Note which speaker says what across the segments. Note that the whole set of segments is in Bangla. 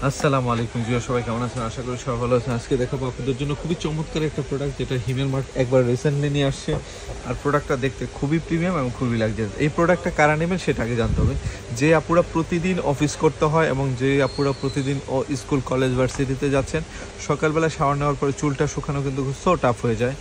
Speaker 1: আসসালামু আলাইকুম জিয়া, সবাই কেমন আছেন? আশা করি সবাই ভালো আছেন। আজকে দেখাবো আপনাদের জন্য খুবই চমৎকার একটা প্রোডাক্ট, যেটা হিমেল মার্ট একবার রিসেন্টলি নিয়ে আসছে। আর প্রোডাক্টটা দেখতে খুবই প্রিমিয়াম এবং খুবই লাক্সারিয়াস। এই প্রোডাক্টটা কারা নেবেন সেটা আগে জানতে হবে। যে আপুরা প্রতিদিন অফিস করতে হয় এবং যে আপুরা প্রতিদিন স্কুল কলেজ ভার্সিটিতে যাচ্ছেন, সকালবেলা শাওয়ার নেওয়ার পরে চুলটা শুকানো কিন্তু সো টাফ হয়ে যায়।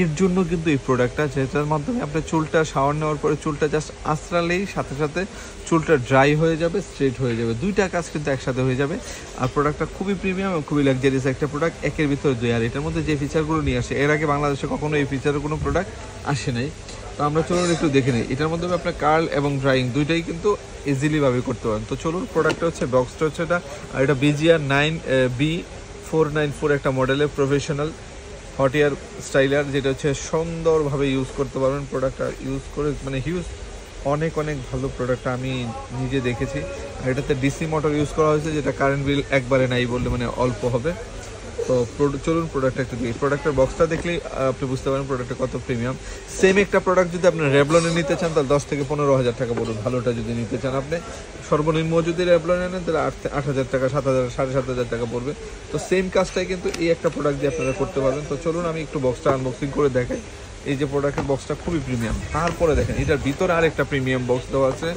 Speaker 1: এর জন্য কিন্তু এই প্রোডাক্টটা, যেটার মাধ্যমে আপনার চুলটা শাওয়ার নেওয়ার পরে চুলটা জাস্ট আঁচড়ালেই সাথে সাথে চুলটা ড্রাই হয়ে যাবে, স্ট্রেট হয়ে যাবে, দুইটা কাজ কিন্তু একসাথে হয়ে যাবে। আর প্রোডাক্টটা খুবই প্রিমিয়াম এবং খুবই লাক্সারিয়াস একটা প্রোডাক্ট, একের ভিতরে দুই। আর এটার মধ্যে যে ফিচারগুলো নিয়ে আসে, এর আগে বাংলাদেশে কখনো এই ফিচারের কোনো প্রোডাক্ট আসে নাই। তো আমরা চলুন একটু দেখে নিই। এটার মধ্যে আপনার কার্ল এবং ড্রাইং দুইটাই কিন্তু ইজিলিভাবে করতে পারেন। তো চলুন, প্রোডাক্টটা হচ্ছে বক্সটা হচ্ছে এটা, আর এটা BGR 9B494 একটা মডেলের প্রফেশনাল হট এয়ার স্টাইলার, যেটা হচ্ছে সুন্দরভাবে ইউজ করতে পারবেন। প্রোডাক্টটা ইউজ করে মানে হিউজ অনেক ভালো প্রোডাক্ট, আমি নিজে দেখেছি। আর এটাতে ডিসি মোটর ইউজ করা হয়েছে, যেটা কারেন্ট বিল একবারে নাই বললে মানে অল্প হবে। তো চলুন প্রোডাক্টটা একটু দেখি। প্রোডাক্টের বক্সটা দেখলেই আপনি বুঝতে পারেন প্রোডাক্টটা কত প্রিমিয়াম। সেম একটা প্রোডাক্ট যদি আপনি রেভলনে নিতে চান, তাহলে 10 থেকে 15,000 টাকা পড়বে। ভালোটা যদি নিতে চান আপনি, সর্বনিম্ন যদি রেভলনে নেন তাহলে 8,000 টাকা, 7,000, 7,500 টাকা পড়বে। তো সেম কাজটাই কিন্তু এই একটা প্রোডাক্ট দিয়ে আপনারা করতে পারবেন। তো চলুন আমি একটু বক্সটা আনবক্সিং করে দেখাই। এই যে প্রোডাক্টের বক্সটা খুবই প্রিমিয়াম। তারপরে দেখেন এটার ভিতরে আর একটা প্রিমিয়াম বক্স দেওয়া আছে।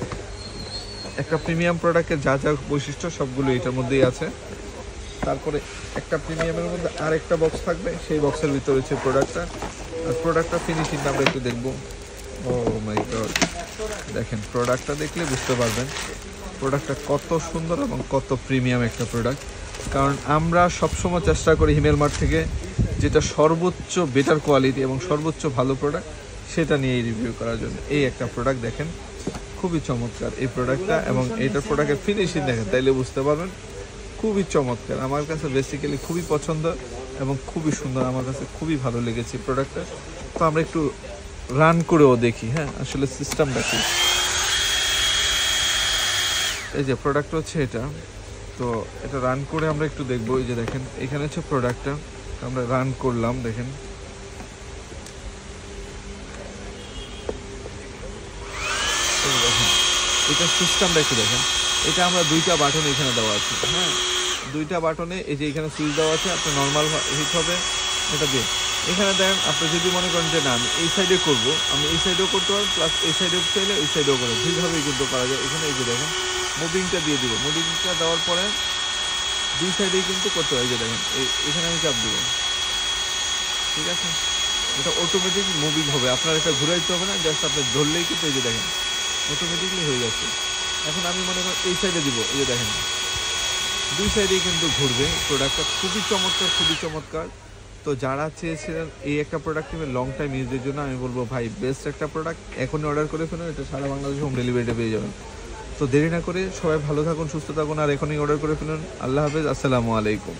Speaker 1: একটা প্রিমিয়াম প্রোডাক্টের যা যা বৈশিষ্ট্য সবগুলো এটার মধ্যেই আছে। তারপরে একটা প্রিমিয়ামের মধ্যে আরেকটা বক্স থাকবে, সেই বক্সের ভিতরে হচ্ছে প্রোডাক্টটা। আর প্রোডাক্টটা ফিনিশিংটা আমরা একটু দেখবো। ও মাই গড, দেখেন প্রোডাক্টটা দেখলে বুঝতে পারবেন প্রোডাক্টটা কত সুন্দর এবং কত প্রিমিয়াম একটা প্রোডাক্ট। কারণ আমরা সবসময় চেষ্টা করি হিমেল মার্ট থেকে যেটা সর্বোচ্চ বেটার কোয়ালিটি এবং সর্বোচ্চ ভালো প্রোডাক্ট সেটা নিয়ে রিভিউ করার জন্য। এই একটা প্রোডাক্ট দেখেন, খুবই চমৎকার এই প্রোডাক্টটা, এবং এইটার প্রোডাক্টের ফিনিশিং দেখেন, তাইলে বুঝতে পারবেন খুবই চমৎকার। আমার কাছে বেসিক্যালি খুবই পছন্দ এবং খুবই সুন্দর, আমার কাছে খুবই ভালো লেগেছে প্রোডাক্টটা। তো আমরা একটু রান করেও দেখি, হ্যাঁ আসলে সিস্টেমটা কি। এই যে প্রোডাক্ট হচ্ছে এটা, তো এটা রান করে আমরা একটু দেখবো। এই যে দেখেন এখানে হচ্ছে প্রোডাক্টটা, আমরা রান করলাম, দেখেন এটা সিস্টেমটা একটু দেখেন। এটা আমরা দুইটা বাটন এখানে দেওয়া আছে, হ্যাঁ দুইটা বাটনে এই যে এখানে সুইচ দেওয়া আছে, আপনার নর্মাল হিট হবে এটা দিয়ে। এখানে দেখেন আপনি যদি মনে করেন যে না আমি এই সাইডে করবো, আমি এই সাইডেও করতে পারবো, প্লাস এই সাইডেও চাইলে এই সাইডেও করবো, দুইভাবেই কিন্তু করা যায়। এখানে এই যে দেখেন মুভিংটা দিয়ে দিব, মুভিংটা দেওয়ার পরে দুই সাইডেই কিন্তু করতে হয়। যে দেখেন এখানে আমি চাপ দিব, ঠিক আছে, এটা অটোমেটিক মুভিং হবে, আপনার এটা ঘুরাইতে হবে না, জাস্ট আপনি ধরলেই কিন্তু এই যে দেখেন অটোমেটিকলি হয়ে যাচ্ছে। এখন আমি মনে করি এই সাইডে দিব, এই যে দেখেন দুই সাইডেই কিন্তু ঘুরবে। প্রোডাক্টটা খুবই চমৎকার, খুবই চমৎকার। তো যারা চেয়েছিলেন এই একটা প্রোডাক্ট নেবে লং টাইম ইউজের জন্য, আমি বলবো ভাই বেস্ট একটা প্রোডাক্ট, এখনই অর্ডার করে ফেলুন, এটা সারা বাংলাদেশে হোম ডেলিভারিতে পেয়ে যাবেন। তো দেরি না করে সবাই ভালো থাকুন, সুস্থ থাকুন, আর এখনই অর্ডার করে ফেলুন। আল্লাহ হাফেজ, আসসালামু আলাইকুম।